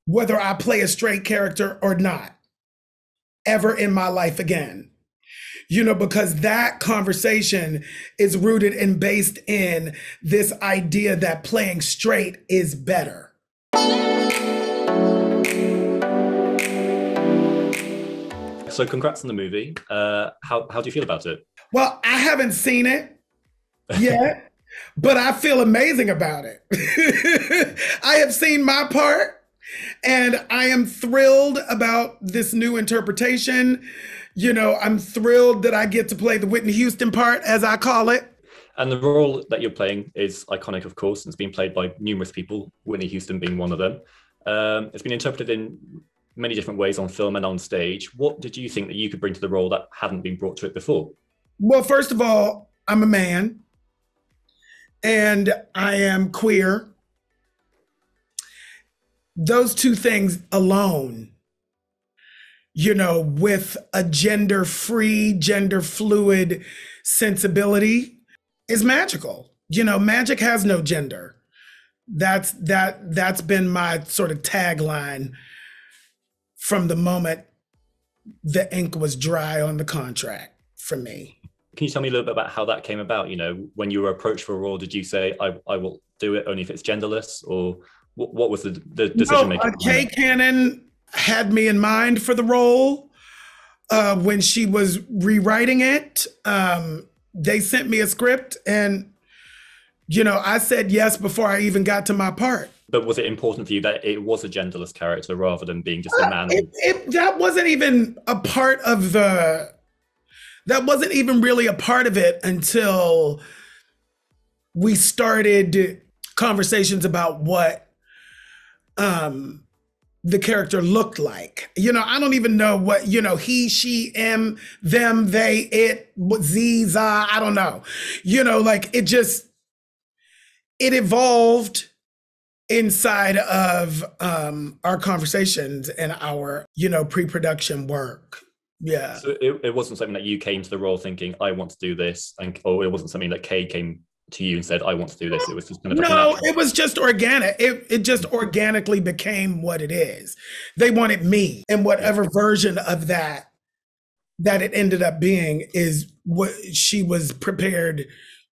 whether I play a straight character or not, ever in my life again. Because that conversation is rooted and based in this idea that playing straight is better. So congrats on the movie. How do you feel about it? Well, I haven't seen it yet, but I feel amazing about it. I have seen my part, and I am thrilled about this new interpretation. I'm thrilled that I get to play the Whitney Houston part, as I call it. And the role that you're playing is iconic, of course, and it's been played by numerous people, Whitney Houston being one of them. It's been interpreted in many different ways on film and on stage. What did you think that you could bring to the role that hadn't been brought to it before? Well, first of all, I'm a man and I am queer. Those two things alone, with a gender-free, gender-fluid sensibility is magical. Magic has no gender. That's been my sort of tagline from the moment the ink was dry on the contract for me. Can you tell me a little bit about how that came about? When you were approached for a role, did you say, I will do it only if it's genderless? Or what was the decision making? Kay Cannon had me in mind for the role when she was rewriting it. They sent me a script and, I said yes before I even got to my part. But was it important for you that it was a genderless character rather than being just a man? That wasn't even a part of that wasn't even really a part of it until we started conversations about what the character looked like. I don't even know what, he, she, him, them, they, it, z, za, I don't know. It evolved inside of our conversations and our, pre-production work. Yeah. So it wasn't something that you came to the role thinking, I want to do this, or it wasn't something that Kay came to you and said, I want to do this. It was just kind of no, it was just organic. It just organically became what it is. They wanted me, and whatever version of that it ended up being is what she was prepared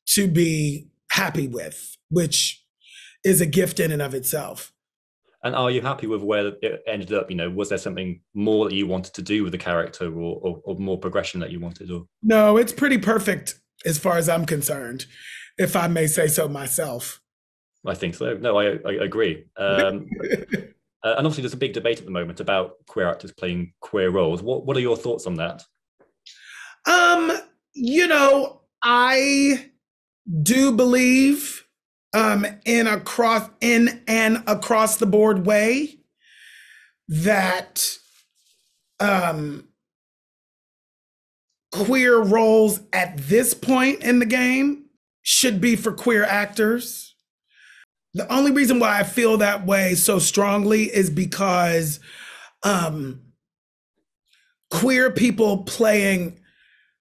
to be happy with, which is a gift in and of itself. And are you happy with where it ended up? Was there something more that you wanted to do with the character, or more progression that you wanted? Or no, it's pretty perfect as far as I'm concerned, if I may say so myself. I think so. No, I agree. And obviously there's a big debate at the moment about queer actors playing queer roles. What are your thoughts on that? I do believe in an across the board way that queer roles at this point in the game should be for queer actors. The only reason why I feel that way so strongly is because queer people playing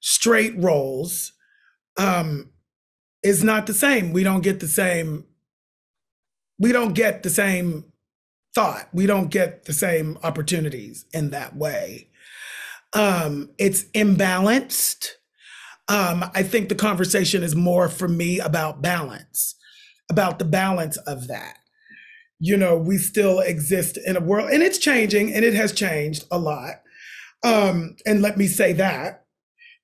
straight roles is not the same. We don't get the same thought. We don't get the same opportunities in that way. It's imbalanced. I think the conversation is more for me about balance, about the balance of that. We still exist in a world, and it's changing, and it has changed a lot. And let me say that,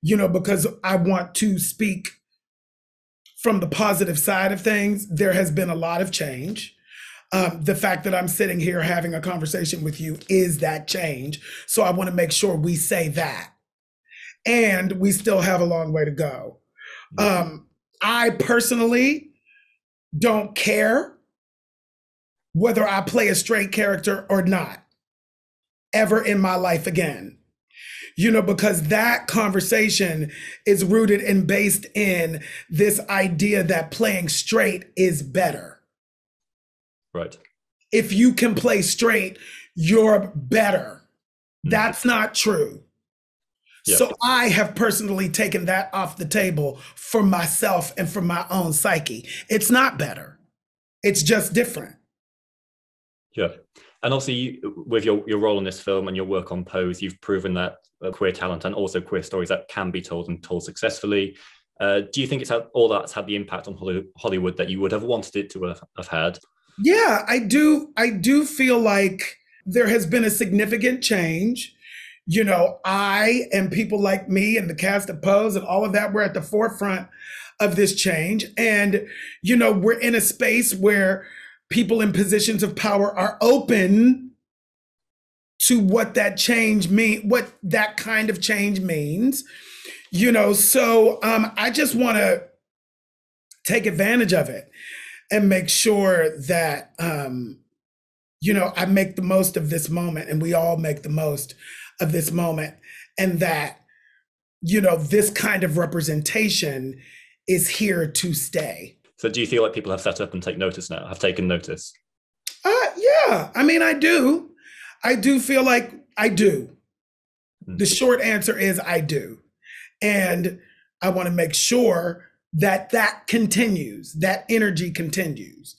because I want to speak from the positive side of things. There has been a lot of change. The fact that I'm sitting here having a conversation with you is that change. So I want to make sure we say that. And we still have a long way to go. I personally don't care whether I play a straight character or not, ever in my life again. Because that conversation is rooted and based in this idea that playing straight is better. Right. If you can play straight, you're better. That's not true. Yep. So I have personally taken that off the table for myself and for my own psyche. It's not better. It's just different. Yeah. And also, with your role in this film and your work on Pose, you've proven that queer talent and also queer stories that can be told and told successfully. Do you think all that's had the impact on Hollywood that you would have wanted it to have had? Yeah, I do. I do feel like there has been a significant change. You know, I and people like me and the cast of Pose and all of that, we're at the forefront of this change. And, you know, we're in a space where people in positions of power are open to what what that kind of change means. You know, so I just want to take advantage of it and make sure that you know, I make the most of this moment and we all make the most of this moment, and that, you know, this kind of representation is here to stay. So do you feel like people have set up and have taken notice? Yeah, I mean, I do. I do feel like I do. The short answer is I do. And I want to make sure that that continues, that energy continues.